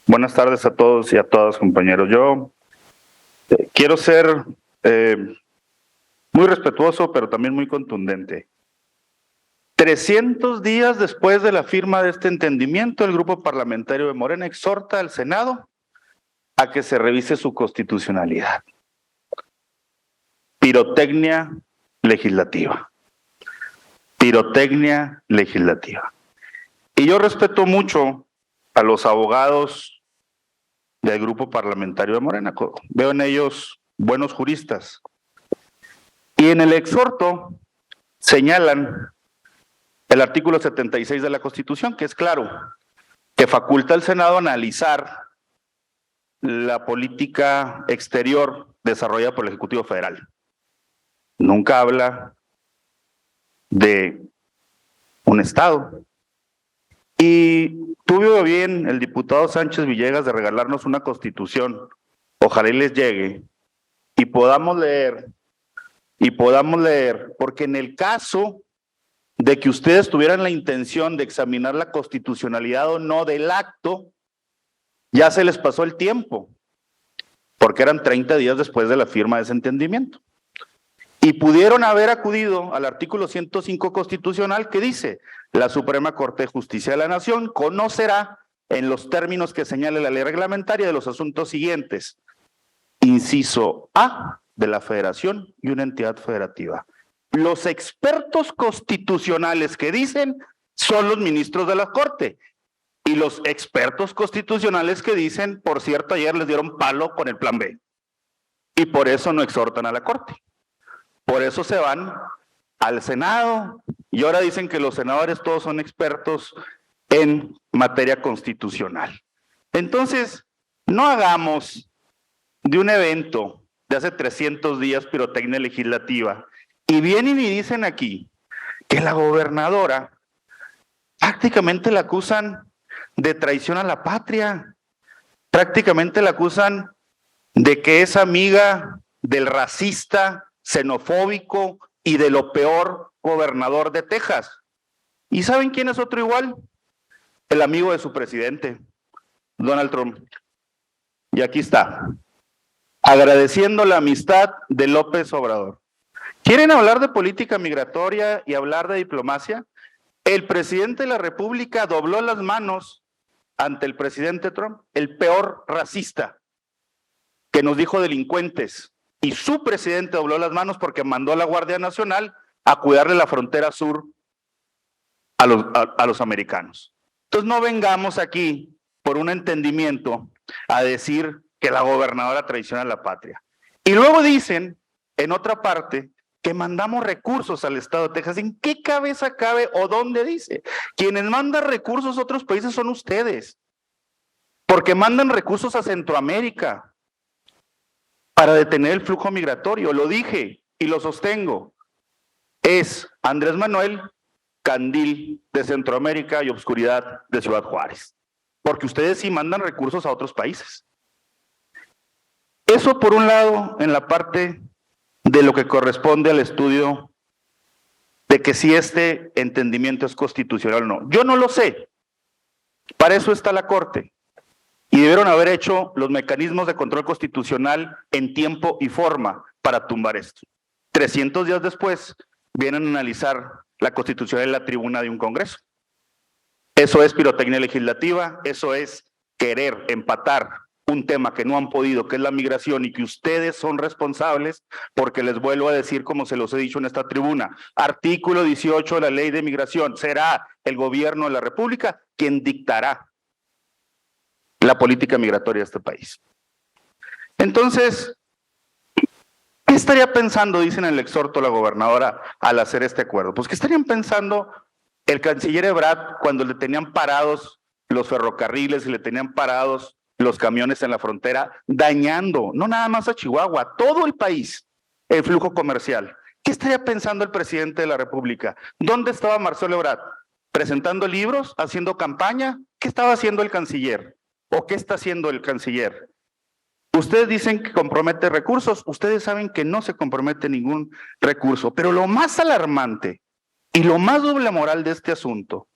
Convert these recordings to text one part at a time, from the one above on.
Buenas tardes a todos y a todas, compañeros. Yo quiero ser muy respetuoso, pero también muy contundente. 300 días después de la firma de este entendimiento, el Grupo Parlamentario de Morena exhorta al Senado a que se revise su constitucionalidad. Pirotecnia legislativa. Pirotecnia legislativa. Y yo respeto mucho a los abogados del Grupo Parlamentario de Morena. Veo en ellos buenos juristas. Y en el exhorto señalan el artículo 76 de la Constitución, que es claro, que faculta al Senado a analizar la política exterior desarrollada por el Ejecutivo Federal. Nunca habla de un Estado. Y tuvo bien el diputado Sánchez Villegas de regalarnos una Constitución. Ojalá y les llegue y podamos leer, porque en el caso de que ustedes tuvieran la intención de examinar la constitucionalidad o no del acto, ya se les pasó el tiempo, porque eran 30 días después de la firma de ese entendimiento. Y pudieron haber acudido al artículo 105 constitucional que dice: la Suprema Corte de Justicia de la Nación conocerá en los términos que señale la ley reglamentaria de los asuntos siguientes. Inciso A, de la Federación y una entidad federativa. Los expertos constitucionales que dicen son los ministros de la Corte. Y los expertos constitucionales que dicen, por cierto, ayer les dieron palo con el plan B. Y por eso no exhortan a la Corte. Por eso se van al Senado y ahora dicen que los senadores todos son expertos en materia constitucional. Entonces, no hagamos de un evento de hace 300 días pirotecnia legislativa y vienen y dicen aquí que la gobernadora prácticamente la acusan de traición a la patria, prácticamente la acusan de que es amiga del racista, xenofóbico y de lo peor gobernador de Texas. ¿Y saben quién es otro igual? El amigo de su presidente, Donald Trump. Y aquí está, agradeciendo la amistad de López Obrador. ¿Quieren hablar de política migratoria y hablar de diplomacia? El presidente de la República dobló las manos ante el presidente Trump, el peor racista, que nos dijo delincuentes. Y su presidente dobló las manos porque mandó a la Guardia Nacional a cuidarle la frontera sur a los americanos. Entonces no vengamos aquí por un entendimiento a decir que la gobernadora traiciona a la patria. Y luego dicen, en otra parte, que mandamos recursos al estado de Texas. ¿En qué cabeza cabe o dónde dice? Quienes mandan recursos a otros países son ustedes, porque mandan recursos a Centroamérica para detener el flujo migratorio. Lo dije y lo sostengo. Es Andrés Manuel, candil de Centroamérica y obscuridad de Ciudad Juárez. Porque ustedes sí mandan recursos a otros países. Eso por un lado en la parte de lo que corresponde al estudio de que si este entendimiento es constitucional o no. Yo no lo sé. Para eso está la Corte. Y debieron haber hecho los mecanismos de control constitucional en tiempo y forma para tumbar esto. 300 días después vienen a analizar la constitución en la tribuna de un Congreso. Eso es pirotecnia legislativa, eso es querer empatar un tema que no han podido, que es la migración, y que ustedes son responsables, porque les vuelvo a decir, como se los he dicho en esta tribuna, artículo 18 de la Ley de Migración, será el gobierno de la República quien dictará la política migratoria de este país. Entonces, ¿qué estaría pensando, dicen en el exhorto la gobernadora, al hacer este acuerdo? Pues que estarían pensando el canciller Ebrard cuando le tenían parados los ferrocarriles y le tenían parados los camiones en la frontera, dañando, no nada más a Chihuahua, a todo el país, el flujo comercial. ¿Qué estaría pensando el presidente de la República? ¿Dónde estaba Marcelo Ebrard? ¿Presentando libros? ¿Haciendo campaña? ¿Qué estaba haciendo el canciller? ¿O qué está haciendo el canciller? Ustedes dicen que compromete recursos, ustedes saben que no se compromete ningún recurso, pero lo más alarmante y lo más doble moral de este asunto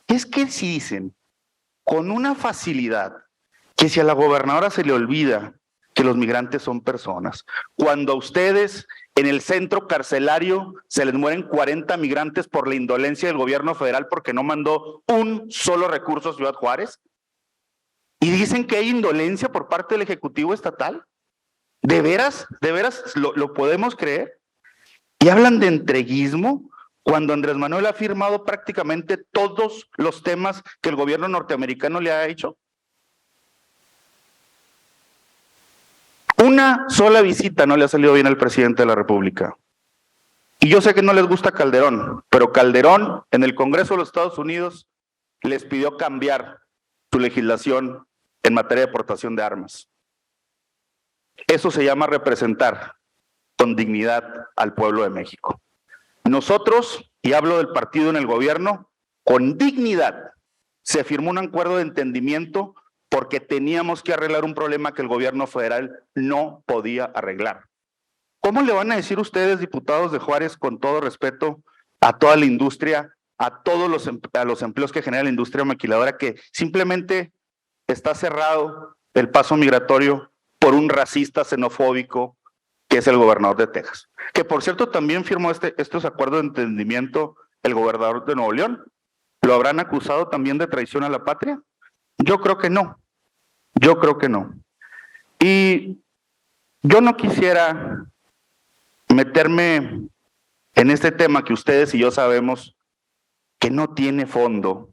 es que si dicen con una facilidad que si a la gobernadora se le olvida que los migrantes son personas, cuando a ustedes en el centro carcelario se les mueren 40 migrantes por la indolencia del gobierno federal porque no mandó un solo recurso a Ciudad Juárez, y dicen que hay indolencia por parte del Ejecutivo Estatal. ¿De veras lo podemos creer? Y hablan de entreguismo cuando Andrés Manuel ha firmado prácticamente todos los temas que el gobierno norteamericano le ha hecho. Una sola visita no le ha salido bien al presidente de la República. Y yo sé que no les gusta Calderón, pero Calderón en el Congreso de los Estados Unidos les pidió cambiar su legislación en materia de portación de armas. Eso se llama representar con dignidad al pueblo de México. Nosotros, y hablo del partido en el gobierno, con dignidad se firmó un acuerdo de entendimiento porque teníamos que arreglar un problema que el gobierno federal no podía arreglar. ¿Cómo le van a decir ustedes, diputados de Juárez, con todo respeto a toda la industria, a todos los empleos que genera la industria maquiladora, que simplemente está cerrado el paso migratorio por un racista xenofóbico que es el gobernador de Texas? Que por cierto también firmó estos acuerdos de entendimiento el gobernador de Nuevo León. ¿Lo habrán acusado también de traición a la patria? Yo creo que no. Yo creo que no. Y yo no quisiera meterme en este tema que ustedes y yo sabemos que no tiene fondo,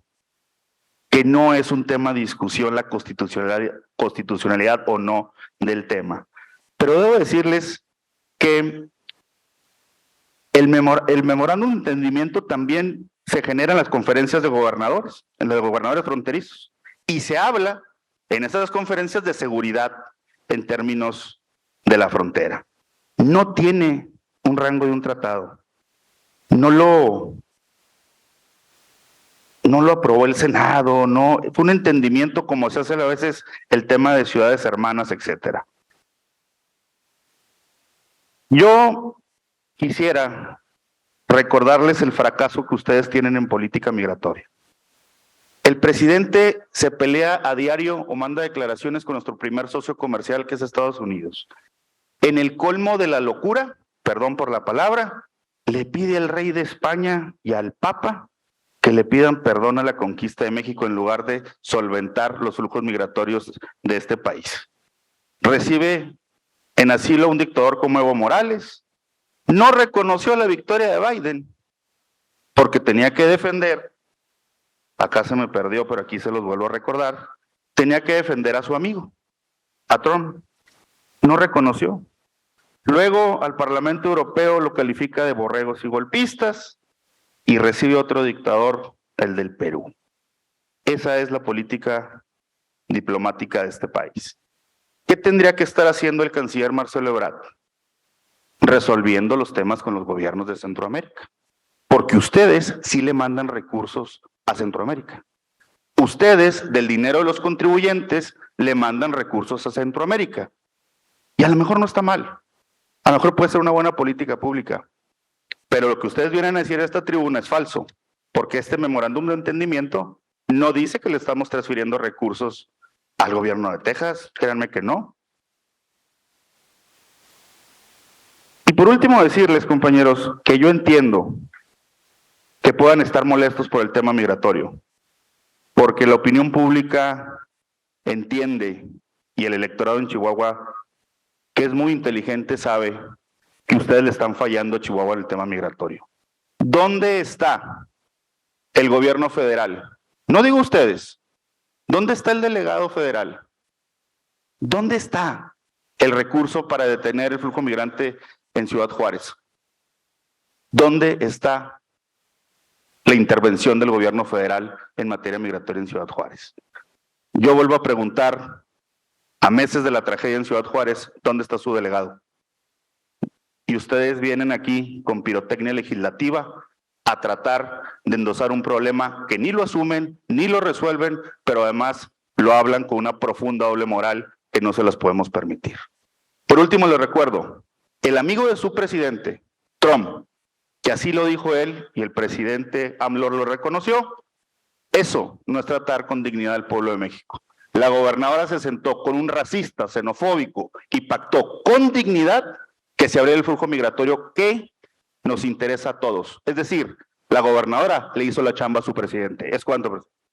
que no es un tema de discusión la constitucionalidad o no del tema. Pero debo decirles que el memorándum de entendimiento también se genera en las conferencias de gobernadores, en las de gobernadores fronterizos, y se habla en esas conferencias de seguridad en términos de la frontera. No tiene un rango de un tratado. No lo aprobó el Senado, no, fue un entendimiento como se hace a veces el tema de ciudades hermanas, etcétera. Yo quisiera recordarles el fracaso que ustedes tienen en política migratoria. El presidente se pelea a diario o manda declaraciones con nuestro primer socio comercial, que es Estados Unidos. En el colmo de la locura, perdón por la palabra, le pide al rey de España y al Papa que le pidan perdón a la conquista de México en lugar de solventar los flujos migratorios de este país. Recibe en asilo a un dictador como Evo Morales. No reconoció la victoria de Biden porque tenía que defender, acá se me perdió, pero aquí se los vuelvo a recordar, tenía que defender a su amigo, a Trump. No reconoció. Luego al Parlamento Europeo lo califica de borregos y golpistas y recibe otro dictador, el del Perú. Esa es la política diplomática de este país. ¿Qué tendría que estar haciendo el canciller Marcelo Ebrard? Resolviendo los temas con los gobiernos de Centroamérica. Porque ustedes sí le mandan recursos a Centroamérica. Ustedes, del dinero de los contribuyentes, le mandan recursos a Centroamérica. Y a lo mejor no está mal. A lo mejor puede ser una buena política pública. Pero lo que ustedes vienen a decir a esta tribuna es falso. Porque este memorándum de entendimiento no dice que le estamos transfiriendo recursos al gobierno de Texas. Créanme que no. Y por último decirles, compañeros, que yo entiendo que puedan estar molestos por el tema migratorio, porque la opinión pública entiende, y el electorado en Chihuahua, que es muy inteligente, sabe que ustedes le están fallando a Chihuahua en el tema migratorio. ¿Dónde está el gobierno federal? No digo ustedes. ¿Dónde está el delegado federal? ¿Dónde está el recurso para detener el flujo migrante en Ciudad Juárez? ¿Dónde está la intervención del gobierno federal en materia migratoria en Ciudad Juárez? Yo vuelvo a preguntar, a meses de la tragedia en Ciudad Juárez, ¿dónde está su delegado? Y ustedes vienen aquí con pirotecnia legislativa a tratar de endosar un problema que ni lo asumen, ni lo resuelven, pero además lo hablan con una profunda doble moral que no se las podemos permitir. Por último, les recuerdo, el amigo de su presidente, Trump, que así lo dijo él y el presidente AMLO lo reconoció, eso no es tratar con dignidad al pueblo de México. La gobernadora se sentó con un racista, xenofóbico y pactó con dignidad que se abriera el flujo migratorio que nos interesa a todos. Es decir, la gobernadora le hizo la chamba a su presidente. ¿Es cuánto, presidente?